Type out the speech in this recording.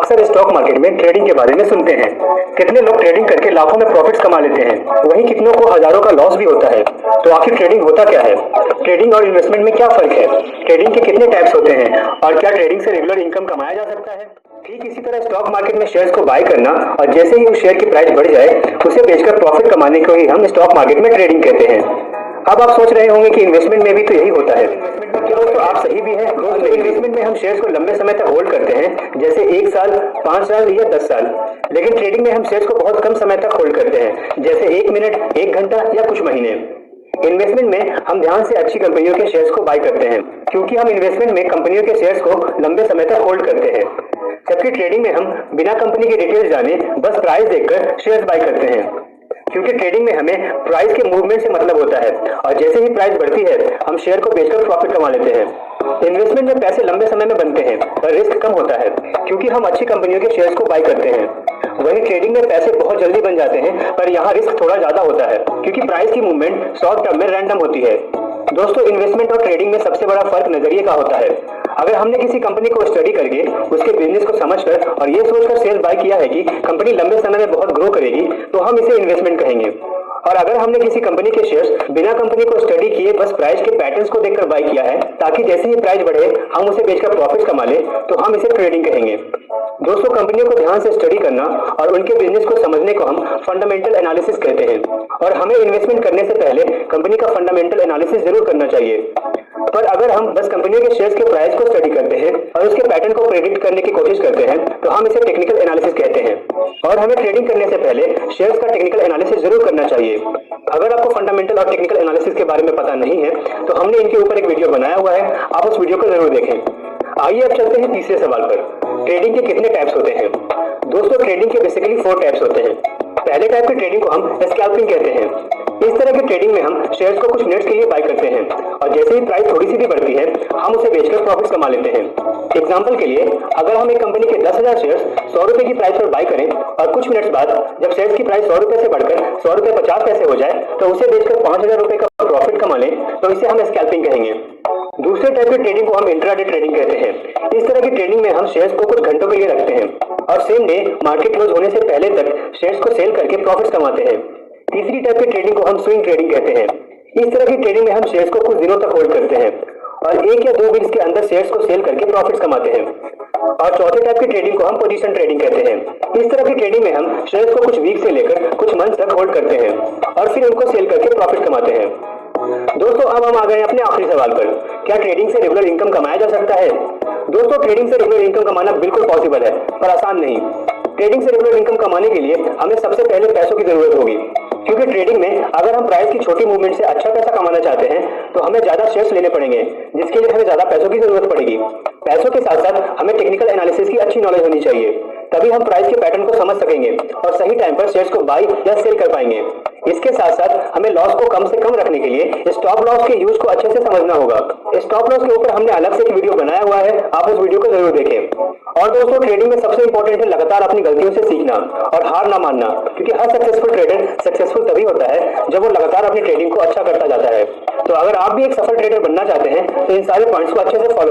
अक्सर stock market में trading के बारे में सुनते हैं। कितने लोग ट्रेडिंग करके लाखों में प्रॉफिट्स कमा लेते हैं, वहीं कितनों को हजारों का लॉस भी होता है। तो आखिर ट्रेडिंग होता क्या है? ट्रेडिंग और इन्वेस्टमेंट में क्या फर्क है? ट्रेडिंग के कितने टाइप्स होते हैं और क्या ट्रेडिंग से रेगुलर इनकम कमाया जा सकता है? ठीक इसी तरह स्टॉक मार्केट में शेयर्स को बाय करना और जैसे ही उस शेयर की प्राइस बढ़ जाए उसे बेचकर प्रॉफिट कमाने को ही हम स्टॉक मार्केट में ट्रेडिंग कहते हैं। अब आप सोच रहे होंगे कि इन्वेस्टमेंट में भी तो यही होता है। दोस्तों आप सही भी हैं। दोस्तों इन्वेस्टमेंट में हम शेयर्स को लंबे समय तक होल्ड करते हैं, जैसे 1 साल, 5 साल या 10 साल। लेकिन ट्रेडिंग में हम शेयर्स को बहुत कम समय तक होल्ड करते हैं, जैसे 1 मिनट, 1 घंटा या कुछ महीने। इन्वेस्टमेंट में हम ध्यान से अच्छी कंपनियों के शेयर्स को बाय करते हैं, क्योंकि हम इन्वेस्टमेंट में कंपनियों के शेयर्स को लंबे समय तक होल्ड करते हैं। जबकि ट्रेडिंग में हम बिना कंपनी की डिटेल्स जाने बस प्राइस देखकर शेयर्स बाय करते हैं, क्योंकि ट्रेडिंग में हमें प्राइस के मूवमेंट से मतलब होता है और जैसे ही प्राइस बढ़ती है हम शेयर को बेचकर प्रॉफिट कमा लेते हैं। इन्वेस्टमेंट में पैसे लंबे समय में बनते हैं पर रिस्क कम होता है, क्योंकि हम अच्छी कंपनियों के शेयर्स को बाय करते हैं। वहीं ट्रेडिंग में पैसे बहुत जल्दी बन जाते हैं, पर यहाँ रिस्क थोड़ा ज्यादा होता है, क्योंकि प्राइस की मूवमेंट शॉर्ट टर्म में रैंडम होती है। दोस्तों इन्वेस्टमेंट और ट्रेडिंग में सबसे बड़ा फर्क नजरिए का होता है। अगर हमने किसी कंपनी को स्टडी करके उसके बिजनेस को समझकर और ये सोचकर शेयर बाय किया है कि कंपनी लंबे समय में बहुत ग्रो करेगी, तो हम इसे इन्वेस्टमेंट कहेंगे। और अगर हमने किसी कंपनी के शेयर्स बिना कंपनी को स्टडी किए बस प्राइस के पैटर्न्स को देखकर बाय किया है, ताकि जैसे ही प्राइस बढ़े हम उसे बेचकर प्रॉफिट कमा ले, तो हम इसे ट्रेडिंग कहेंगे। दोस्तों कंपनियों को ध्यान से स्टडी करना और उनके बिजनेस को समझने को हम फंडामेंटल एनालिसिस कहते हैं, और हमें इन्वेस्टमेंट करने से पहले कंपनी का फंडामेंटल एनालिसिस जरूर करना चाहिए। पर अगर हम बस कंपनियों के शेयर्स के प्राइस को स्टडी करते हैं और उसके पैटर्न को प्रेडिक्ट करने की कोशिश करते हैं, तो हम इसे टेक्निकल एनालिसिस कहते हैं। और हमें ट्रेडिंग करने से पहले शेयर्स का टेक्निकल एनालिसिस जरूर करना चाहिए। अगर आपको फंडामेंटल और टेक्निकल एनालिसिस के बारे में पता नहीं है, तो हमने इनके ऊपर एक वीडियो बनाया हुआ है, आप उस वीडियो को जरूर देखें। आइए अब चलते हैं तीसरे सवाल पर। ट्रेडिंग के कितने टाइप्स होते हैं? दोस्तों ट्रेडिंग के बेसिकली 4 टाइप्स होते हैं। पहले टाइप की ट्रेडिंग को हम स्कैल्पिंग कहते हैं। इस तरह की ट्रेडिंग में हम शेयर्स को कुछ मिनट्स के लिए बाय करते हैं और जैसे ही प्राइस थोड़ी सी भी बढ़ती है हम उसे बेचकर प्रॉफिट्स कमा लेते हैं। एग्जांपल के लिए, अगर हम एक कंपनी के 10,000 शेयर्स 100 रुपए की प्राइस पर बाय करें और कुछ मिनट्स बाद जब शेयर्स की प्राइस 100 रुपए से बढ़कर 100 रुपए 50 पैसे हो जाए तो उसे बेचकर 5,000 रुपए का प्रॉफिट कमा लें, तो इसे हम स्कैल्पिंग कहेंगे। दूसरे टाइप की ट्रेडिंग को हम इंट्राडे ट्रेडिंग कहते हैं। इस तरह की ट्रेडिंग में हम शेयर्स को कुछ घंटों के लिए रखते हैं और सेम डे मार्केट क्लोज होने से पहले तक शेयर्स को सेल करके प्रॉफिट्स कमाते हैं। तीसरी टाइप की ट्रेडिंग को हम स्विंग ट्रेडिंग कहते हैं। इस तरह की ट्रेडिंग में हम शेयर्स को कुछ दिनों तक होल्ड करते हैं और 1 या 2 वीक्स के अंदर शेयर्स को सेल करके प्रॉफिट्स कमाते हैं। और चौथे टाइप की ट्रेडिंग को हम पोजीशन ट्रेडिंग कहते हैं। इस तरह की ट्रेडिंग में हम शेयर्स को कुछ वीक से लेकर कुछ मंथ तक होल्ड करते हैं और फिर उनको सेल करके प्रॉफिट कमाते हैं। दोस्तों अब हम आ गए अपने आखिरी सवाल पर, क्या ट्रेडिंग से रेगुलर इनकम कमाया जा सकता है? दोस्तों ट्रेडिंग से रेगुलर इनकम कमाना बिल्कुल पॉसिबल है, पर आसान नहीं। ट्रेडिंग से रेगुलर इनकम कमाने के लिए हमें सबसे पहले पैसों की जरूरत होगी, क्योंकि ट्रेडिंग में अगर हम प्राइस की छोटी मूवमेंट से अच्छा पैसा कमाना चाहते हैं तो हमें ज्यादा शेयर्स लेने पड़ेंगे, जिसके लिए हमें ज्यादा पैसों की जरूरत पड़ेगी। पैसों के साथ साथ हमें टेक्निकल एनालिसिस की अच्छी नॉलेज होनी चाहिए, तभी हम प्राइस के पैटर्न को समझ सकेंगे और सही टाइम पर शेयर्स को बाय या सेल कर पाएंगे। इसके साथ साथ हमें लॉस को कम से कम रखने के लिए स्टॉप लॉस के यूज को अच्छे से समझना होगा। स्टॉप लॉस के ऊपर हमने अलग से एक वीडियो बनाया हुआ है, आप उस वीडियो को जरूर देखें। और दोस्तों ट्रेडिंग में सबसे इंपॉर्टेंट है लगातार अपनी गलतियों से सीखना और हार ना मानना, क्योंकि हर सक्सेसफुल ट्रेडर सक्सेसफुल तभी होता है जब वो लगातार अपनी ट्रेडिंग को अच्छा करता जाता है। तो अगर आप भी एक सफल ट्रेडर बनना चाहते हैं तो इन सारे पॉइंट्स को अच्छे से फॉलो